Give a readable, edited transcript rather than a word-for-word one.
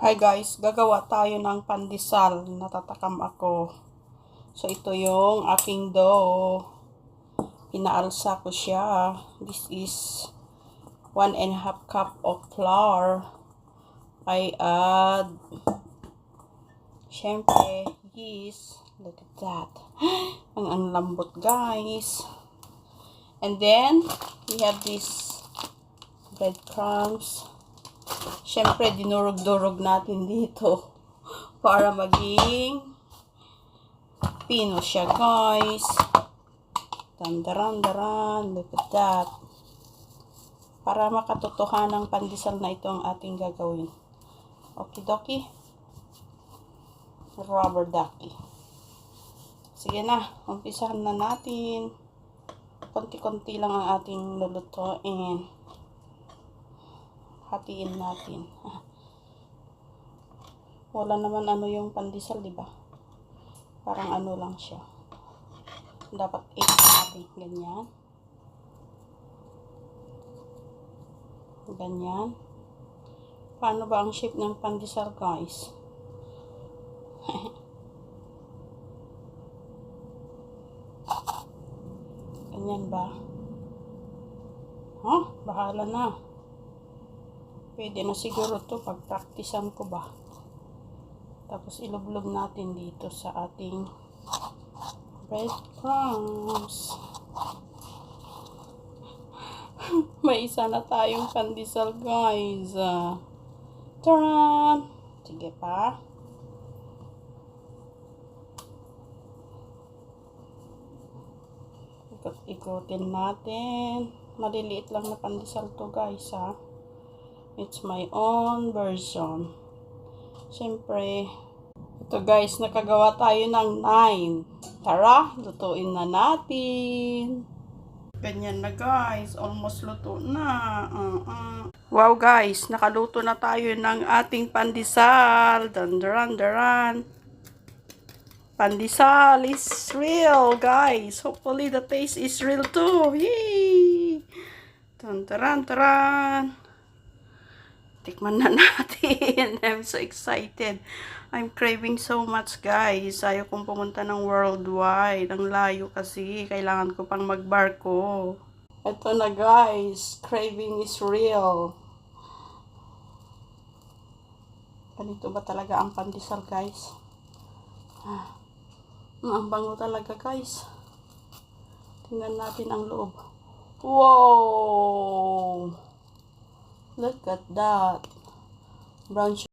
Hi guys, gagawa tayo ng pandesal. Natatakam ako. So ito yung aking dough. Inaalsa ko siya. This is 1.5 cup of flour. I add syempre yeast. Look at that. Ang lambot guys. And then we have this breadcrumbs. Siyempre, dinurog-durog natin dito para maging pino siya, guys. Tandaran-daran. Look at that. Para makatotohanang pandesal na ito ang ating gagawin. Okidoki. Rubber ducky. Sige na, umpisahan na natin. Konti-konti lang ang ating lulutuin. Hatiin natin. Wala naman ano yung pandesal, di ba? Parang ano lang siya. Dapat 8 natin. Ganyan. Ganyan. Paano ba ang shape ng pandesal, guys? Ganyan ba? Bahala na. Pwede na siguro to pag-practicean ko ba. Tapos ilublob natin dito sa ating breadcrumbs. May isa na tayong pandesal, guys. Taran! Sige pa. Ikot-ikotin natin. Maliliit lang na pandesal to, guys, ha. It's my own version. Siyempre, ito guys, nakagawa tayo ng 9. Tara, lutuin na natin. Ganyan na guys, almost luto na. Wow guys, nakaluto na tayo ng ating pandesal. Dandaran-daran. Pandesal is real, guys. Hopefully the taste is real too. Yay! Dandaran-daran. Tikman na natin. I'm so excited. I'm craving so much, guys. Ayaw kong pumunta ng worldwide. Ang layo kasi. Kailangan ko pang magbarko. Ito na, guys. Craving is real. Ganito ba talaga ang pandesal, guys? Ang bango talaga, guys. Tingnan natin ang loob. Wow! Look at that. Brown sugar.